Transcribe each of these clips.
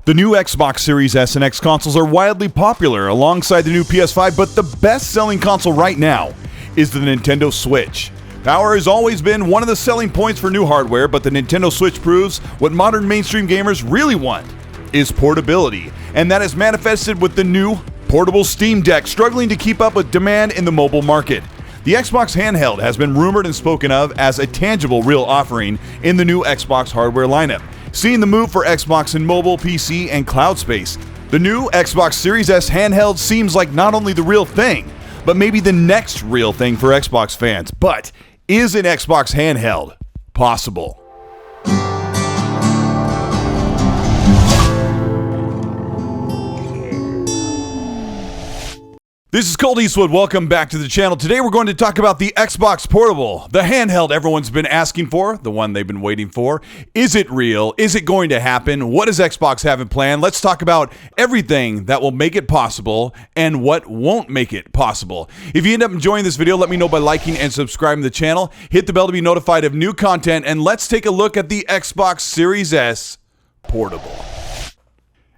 The new Xbox Series S and X consoles are wildly popular alongside the new PS5, but the best-selling console right now is the Nintendo Switch. Power has always been one of the selling points for new hardware, but the Nintendo Switch proves what modern mainstream gamers really want is portability, and that is manifested with the new portable Steam Deck struggling to keep up with demand in the mobile market. The Xbox Handheld has been rumored and spoken of as a tangible real offering in the new Xbox hardware lineup, seeing the move for Xbox in mobile, PC, and cloud space. The new Xbox Series S Handheld seems like not only the real thing, but maybe the next real thing for Xbox fans. But is an Xbox Handheld possible? This is Colteastwood. Welcome back to the channel. Today we're going to talk about the Xbox Portable, the handheld everyone's been asking for, the one they've been waiting for. Is it real? Is it going to happen? What does Xbox have in plan? Let's talk about everything that will make it possible and what won't make it possible. If you end up enjoying this video, let me know by liking and subscribing to the channel. Hit the bell to be notified of new content, and let's take a look at the Xbox Series S Portable.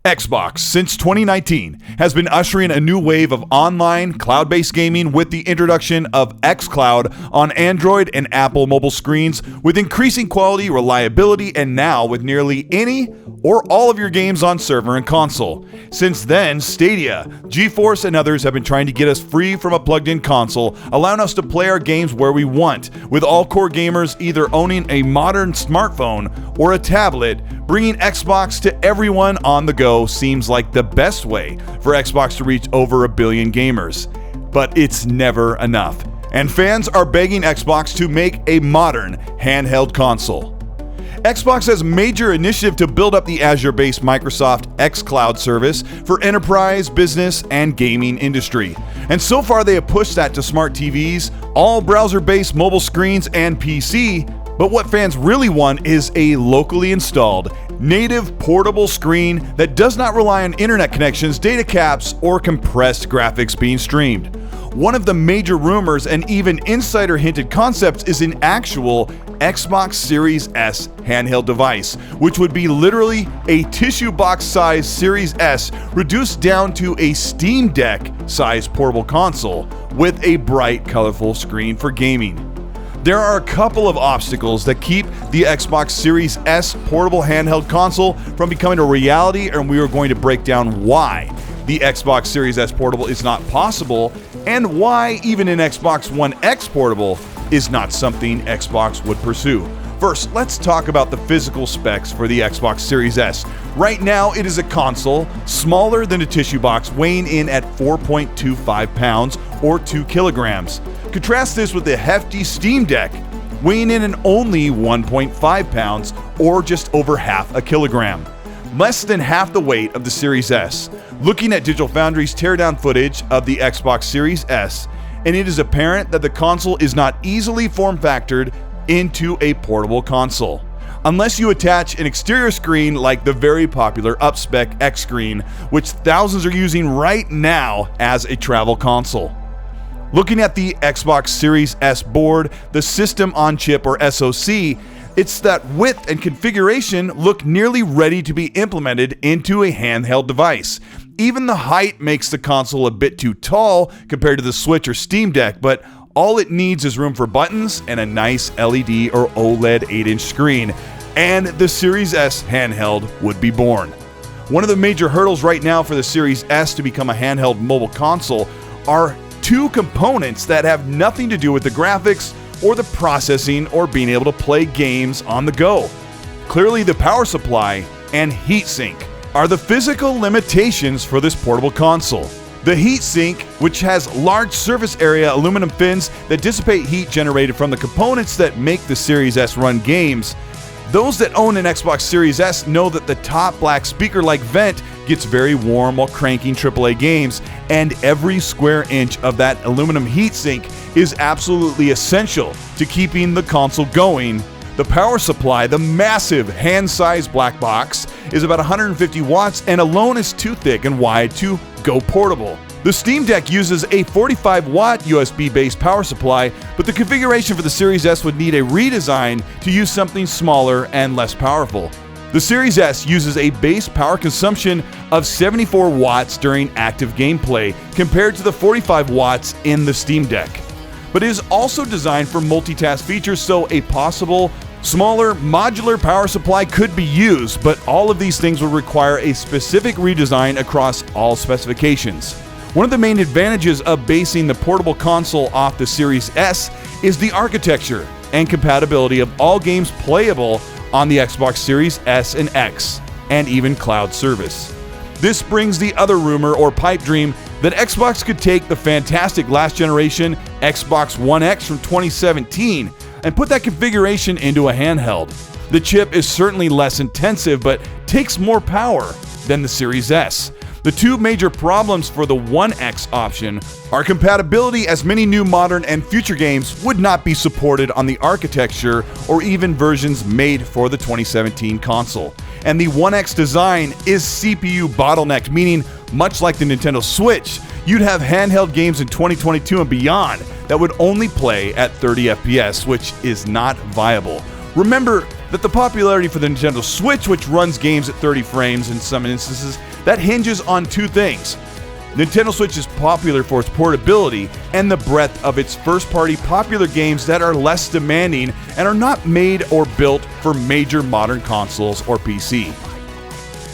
Xbox, since 2019, has been ushering a new wave of online, cloud-based gaming with the introduction of xCloud on Android and Apple mobile screens with increasing quality, reliability, and now with nearly any or all of your games on server and console. Since then, Stadia, GeForce, and others have been trying to get us free from a plugged-in console, allowing us to play our games where we want, with all core gamers either owning a modern smartphone or a tablet. Bringing Xbox to everyone on the go seems like the best way for Xbox to reach over 1 billion gamers. But it's never enough, and fans are begging Xbox to make a modern handheld console. Xbox has a major initiative to build up the Azure-based Microsoft xCloud service for enterprise, business, and gaming industry. And so far they have pushed that to smart TVs, all browser-based mobile screens, and PC. But what fans really want is a locally installed, native portable screen that does not rely on internet connections, data caps, or compressed graphics being streamed. One of the major rumors and even insider hinted concepts is an actual Xbox Series S handheld device, which would be literally a tissue box sized Series S reduced down to a Steam Deck sized portable console with a bright, colorful screen for gaming. There are a couple of obstacles that keep the Xbox Series S portable handheld console from becoming a reality, and we are going to break down why the Xbox Series S portable is not possible and why even an Xbox One X portable is not something Xbox would pursue. First, let's talk about the physical specs for the Xbox Series S. Right now, it is a console smaller than a tissue box, weighing in at 4.25 pounds or 2 kilograms. Contrast this with the hefty Steam Deck, weighing in at only 1.5 pounds or just over half a kilogram. Less than half the weight of the Series S. Looking at Digital Foundry's teardown footage of the Xbox Series S, and it is apparent that the console is not easily form-factored into a portable console, unless you attach an exterior screen like the very popular up-spec X screen, which thousands are using right now as a travel console. Looking at the Xbox Series S board, the system on chip or SoC, it's that width and configuration look nearly ready to be implemented into a handheld device. Even the height makes the console a bit too tall compared to the Switch or Steam Deck, but all it needs is room for buttons and a nice LED or OLED 8-inch screen, and the Series S handheld would be born. One of the major hurdles right now for the Series S to become a handheld mobile console are two components that have nothing to do with the graphics or the processing or being able to play games on the go. Clearly, the power supply and heatsink are the physical limitations for this portable console. The heatsink, which has large surface area aluminum fins that dissipate heat generated from the components that make the Series S run games. Those that own an Xbox Series S know that the top black speaker-like vent gets very warm while cranking AAA games, and every square inch of that aluminum heatsink is absolutely essential to keeping the console going. The power supply, the massive hand-sized black box, is about 150 watts and alone is too thick and wide to go portable. The Steam Deck uses a 45-watt USB-based power supply, but the configuration for the Series S would need a redesign to use something smaller and less powerful. The Series S uses a base power consumption of 74 watts during active gameplay compared to the 45 watts in the Steam Deck. But it is also designed for multitask features, so a possible smaller modular power supply could be used, but all of these things will require a specific redesign across all specifications. One of the main advantages of basing the portable console off the Series S is the architecture and compatibility of all games playable on the Xbox Series S and X, and even cloud service. This brings the other rumor or pipe dream that Xbox could take the fantastic last generation Xbox One X from 2017 and put that configuration into a handheld. The chip is certainly less intensive, but takes more power than the Series S. The two major problems for the One X option are compatibility, as many new modern and future games would not be supported on the architecture or even versions made for the 2017 console. And the One X design is CPU bottlenecked, meaning much like the Nintendo Switch, you'd have handheld games in 2022 and beyond that would only play at 30 FPS, which is not viable. Remember that the popularity for the Nintendo Switch, which runs games at 30 frames in some instances, that hinges on two things. Nintendo Switch is popular for its portability and the breadth of its first-party popular games that are less demanding and are not made or built for major modern consoles or PC.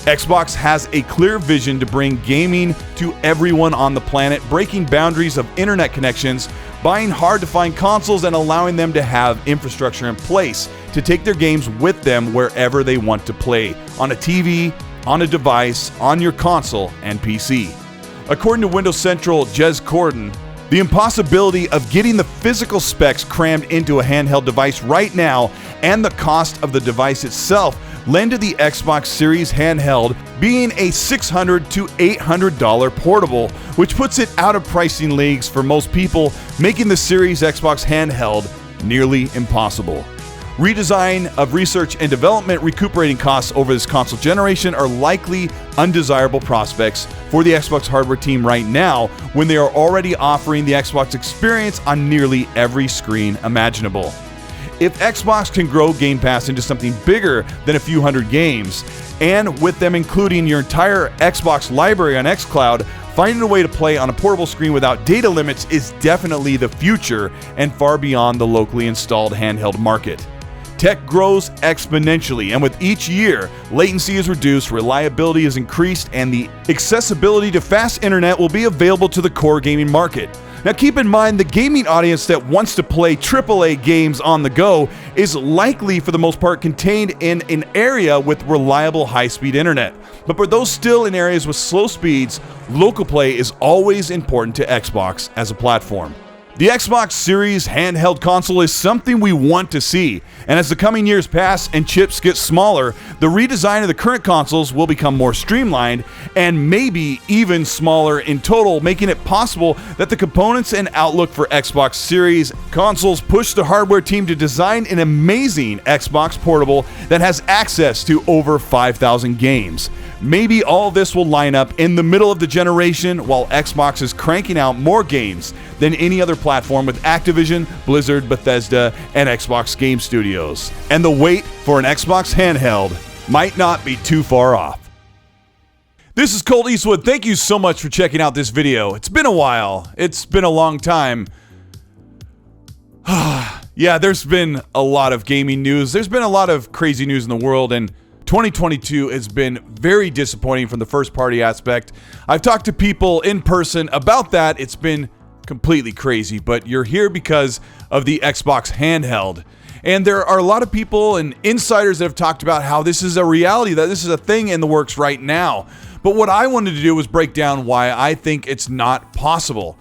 Xbox has a clear vision to bring gaming to everyone on the planet, breaking boundaries of internet connections, buying hard-to-find consoles, and allowing them to have infrastructure in place to take their games with them wherever they want to play, on a TV, on a device, on your console, and PC. According to Windows Central Jez Corden, the impossibility of getting the physical specs crammed into a handheld device right now and the cost of the device itself lend to the Xbox Series Handheld being a $600 to $800 portable, which puts it out of pricing leagues for most people, making the Series Xbox Handheld nearly impossible. Redesign of research and development recuperating costs over this console generation are likely undesirable prospects for the Xbox hardware team right now, when they are already offering the Xbox experience on nearly every screen imaginable. If Xbox can grow Game Pass into something bigger than a few hundred games, and with them including your entire Xbox library on xCloud, finding a way to play on a portable screen without data limits is definitely the future and far beyond the locally installed handheld market. Tech grows exponentially, and with each year, latency is reduced, reliability is increased, and the accessibility to fast internet will be available to the core gaming market. Now keep in mind, the gaming audience that wants to play AAA games on the go is likely for the most part contained in an area with reliable high-speed internet. But for those still in areas with slow speeds, local play is always important to Xbox as a platform. The Xbox Series handheld console is something we want to see, and as the coming years pass and chips get smaller, the redesign of the current consoles will become more streamlined and maybe even smaller in total, making it possible that the components and outlook for Xbox Series consoles push the hardware team to design an amazing Xbox portable that has access to over 5,000 games. Maybe all this will line up in the middle of the generation while Xbox is cranking out more games than any other platform with Activision, Blizzard, Bethesda, and Xbox Game Studios. And the wait for an Xbox handheld might not be too far off. This is Colteastwood. Thank you so much for checking out this video. It's been a while. It's been a long time. Yeah, there's been a lot of gaming news. There's been a lot of crazy news in the world, and 2022 has been very disappointing from the first-party aspect. I've talked to people in person about that. It's been completely crazy, but you're here because of the Xbox Handheld. And there are a lot of people and insiders that have talked about how this is a reality, that this is a thing in the works right now. But what I wanted to do was break down why I think it's not possible.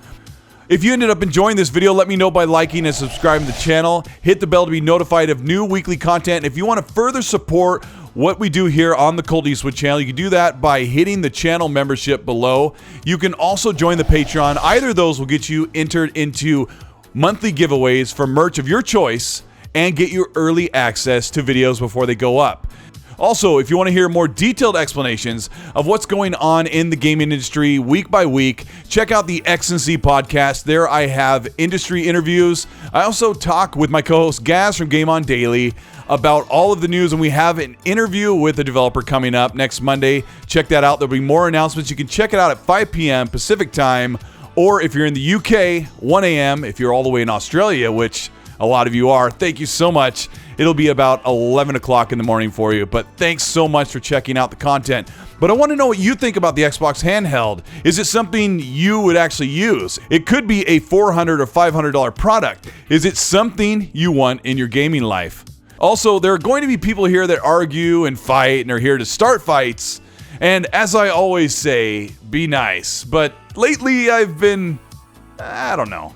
If you ended up enjoying this video, let me know by liking and subscribing to the channel. Hit the bell to be notified of new weekly content. If you want to further support what we do here on the Colteastwood channel, you can do that by hitting the channel membership below. You can also join the Patreon. Either of those will get you entered into monthly giveaways for merch of your choice and get you early access to videos before they go up. Also, if you want to hear more detailed explanations of what's going on in the gaming industry week by week, check out the X&C podcast. There I have industry interviews. I also talk with my co-host Gaz from Game On Daily about all of the news, and we have an interview with a developer coming up next Monday. Check that out. There'll be more announcements. You can check it out at 5 p.m. Pacific time, or if you're in the UK, 1 a.m. If you're all the way in Australia, which a lot of you are, thank you so much. It'll be about 11 o'clock in the morning for you, but thanks so much for checking out the content. But I want to know what you think about the Xbox Handheld. Is it something you would actually use? It could be a $400 or $500 product. Is it something you want in your gaming life? Also, there are going to be people here that argue and fight and are here to start fights. And as I always say, be nice. But lately I've been, I don't know,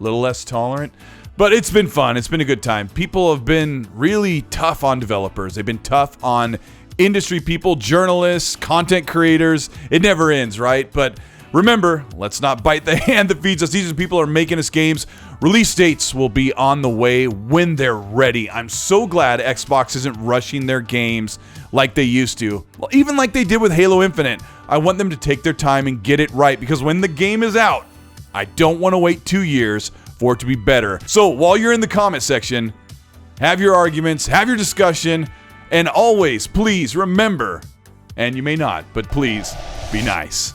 a little less tolerant. But it's been fun. It's been a good time. People have been really tough on developers. They've been tough on industry people, journalists, content creators. It never ends, right? But remember, let's not bite the hand that feeds us. These people are making us games. Release dates will be on the way when they're ready. I'm so glad Xbox isn't rushing their games like they used to. Well, even like they did with Halo Infinite. I want them to take their time and get it right, because when the game is out, I don't want to wait 2 years for it to be better. So while you're in the comment section, have your arguments, have your discussion, and always, please remember, and you may not, but please be nice.